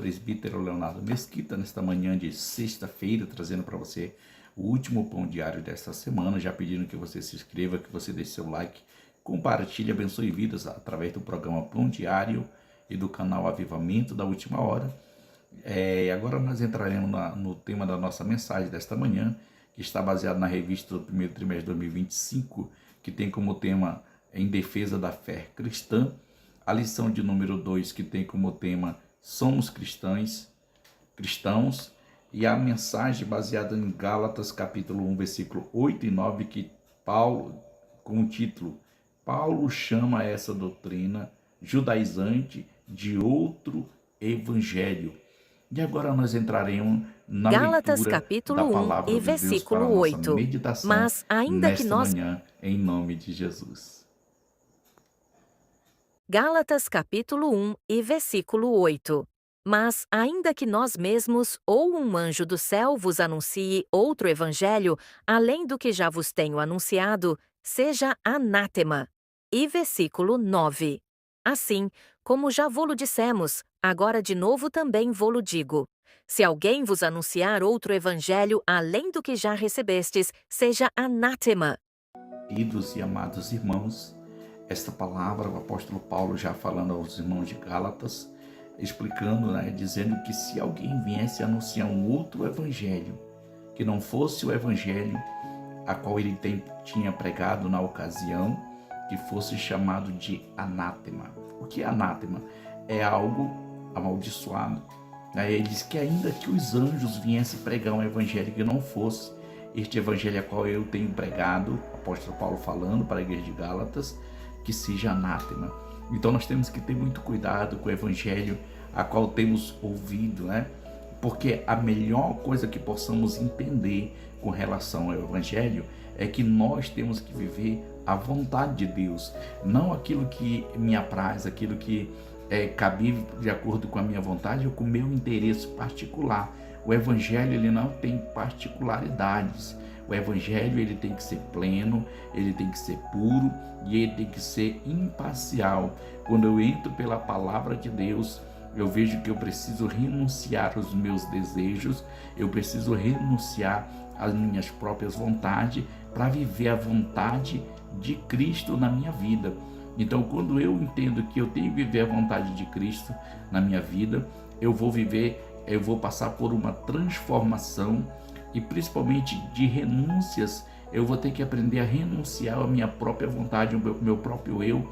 presbítero Leonardo Mesquita, nesta manhã de sexta-feira, trazendo para você o último pão diário desta semana, já pedindo que você se inscreva, que você deixe seu like, compartilhe, abençoe vidas através do programa Pão Diário e do canal Avivamento da Última Hora. Agora nós entraremos no tema da nossa mensagem desta manhã, que está baseado na revista do primeiro trimestre de 2025, que tem como tema Em Defesa da Fé Cristã. A lição de número 2, que tem como tema Somos Cristãos, e a mensagem baseada em Gálatas, capítulo 1, versículo 8 e 9, que Paulo, com o título, Paulo chama essa doutrina judaizante de outro evangelho. E agora nós entraremos na Gálatas leitura capítulo da 1 palavra e de Deus para a versículo nossa 8. meditação Mas ainda que nesta nós manhã, em nome de Jesus. Gálatas capítulo 1 e versículo 8. Mas ainda que nós mesmos ou um anjo do céu vos anuncie outro evangelho, além do que já vos tenho anunciado, seja anátema. E versículo 9. Assim, como já vô-lo dissemos, agora de novo também vô-lo digo. Se alguém vos anunciar outro evangelho além do que já recebestes, seja anátema. Queridos e amados irmãos, esta palavra o apóstolo Paulo já falando aos irmãos de Gálatas, explicando, dizendo que se alguém viesse anunciar um outro evangelho, que não fosse o evangelho a qual ele tinha pregado na ocasião, que fosse chamado de anátema. O que é anátema? É algo amaldiçoado. Ele diz que ainda que os anjos viessem pregar um evangelho que não fosse este evangelho a qual eu tenho pregado, o apóstolo Paulo falando para a igreja de Gálatas, que seja anátema. Então nós temos que ter muito cuidado com o evangelho a qual temos ouvido, porque a melhor coisa que possamos entender com relação ao evangelho é que nós temos que viver a vontade de Deus, não aquilo que me apraz, aquilo que é cabível de acordo com a minha vontade ou com o meu interesse particular. O evangelho ele não tem particularidades. O evangelho ele tem que ser pleno, ele tem que ser puro e ele tem que ser imparcial. Quando eu entro pela palavra de Deus, eu vejo que eu preciso renunciar aos meus desejos, eu preciso renunciar às minhas próprias vontades para viver a vontade de Cristo na minha vida. Então, quando eu entendo que eu tenho que viver a vontade de Cristo na minha vida, eu vou passar por uma transformação e principalmente de renúncias. Eu vou ter que aprender a renunciar à minha própria vontade, ao meu próprio eu,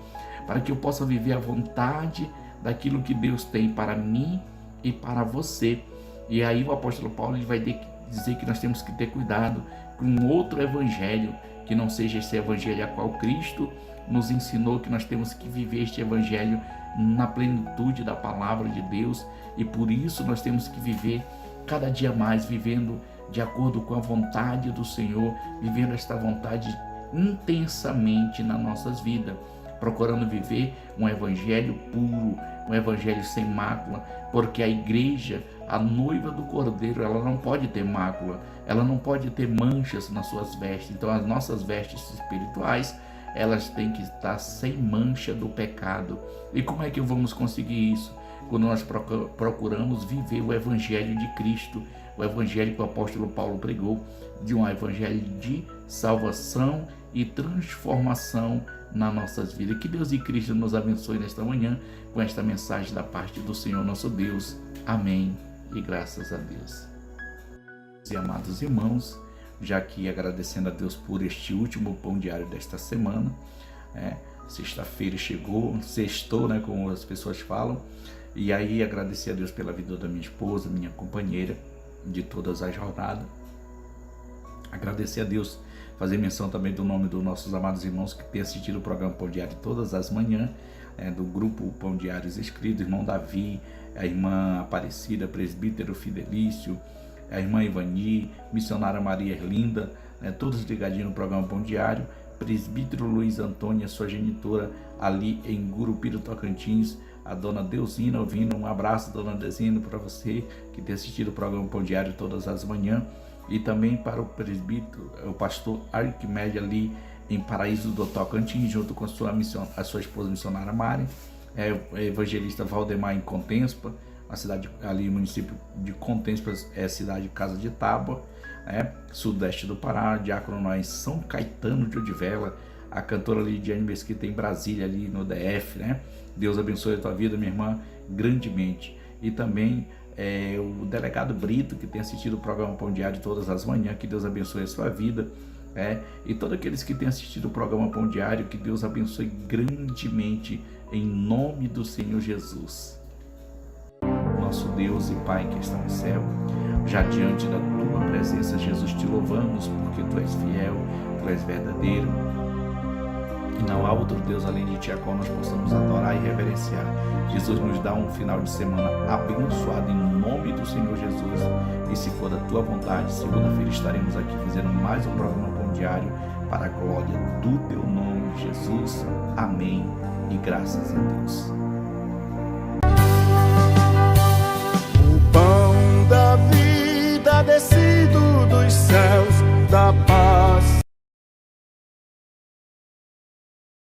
para que eu possa viver a vontade daquilo que Deus tem para mim e para você. E aí o apóstolo Paulo ele vai dizer que nós temos que ter cuidado com outro evangelho, que não seja esse evangelho a qual Cristo nos ensinou, que nós temos que viver este evangelho na plenitude da palavra de Deus, e por isso nós temos que viver cada dia mais, vivendo de acordo com a vontade do Senhor, vivendo esta vontade intensamente nas nossas vidas, procurando viver um evangelho puro, um evangelho sem mácula, porque a igreja, a noiva do Cordeiro, ela não pode ter mácula, ela não pode ter manchas nas suas vestes. Então as nossas vestes espirituais, elas têm que estar sem mancha do pecado. E como é que vamos conseguir isso? Quando nós procuramos viver o evangelho de Cristo, o evangelho que o apóstolo Paulo pregou, de um evangelho de salvação e transformação nas nossas vidas. Que Deus e Cristo nos abençoe nesta manhã com esta mensagem da parte do Senhor nosso Deus. Amém e graças a Deus. E amados irmãos, já que agradecendo a Deus por este último pão diário desta semana, sexta-feira chegou, sextou, como as pessoas falam, e aí agradecer a Deus pela vida da minha esposa, minha companheira de todas as jornadas, agradecer a Deus, fazer menção também do nome dos nossos amados irmãos que têm assistido o programa Pão Diário todas as manhãs, do grupo Pão Diários Escritos, irmão Davi, a irmã Aparecida, presbítero Fidelício, a irmã Ivani, missionária Maria Erlinda, todos ligadinhos no programa Pão Diário, presbítero Luiz Antônio, sua genitora ali em Gurupira, Tocantins, a dona Deusina ouvindo, um abraço, dona Deusina, para você que tem assistido o programa Pão Diário todas as manhãs, e também para o presbítero, o pastor Arquimedes ali em Paraíso do Tocantins, junto com a sua esposa missionária Mari, o evangelista Valdemar em Contenspa, a cidade ali, município de Contentes, é a cidade de Casa de Tábua, né? Sudeste do Pará, Diácono Noé em São Caetano de Odivela, a cantora Lidiane Mesquita em Brasília, ali no DF, né? Deus abençoe a tua vida, minha irmã, grandemente. E também o delegado Brito, que tem assistido o programa Pão Diário todas as manhãs, que Deus abençoe a sua vida. E todos aqueles que têm assistido o programa Pão Diário, que Deus abençoe grandemente, em nome do Senhor Jesus. Nosso Deus e Pai que está no céu, já diante da tua presença, Jesus, te louvamos porque tu és fiel, tu és verdadeiro, e não há outro Deus além de ti a qual nós possamos adorar e reverenciar. Jesus, nos dá um final de semana abençoado em nome do Senhor Jesus, e se for da tua vontade, segunda-feira estaremos aqui fazendo mais um programa Pão Diário para a glória do teu nome, Jesus. Amém e graças a Deus.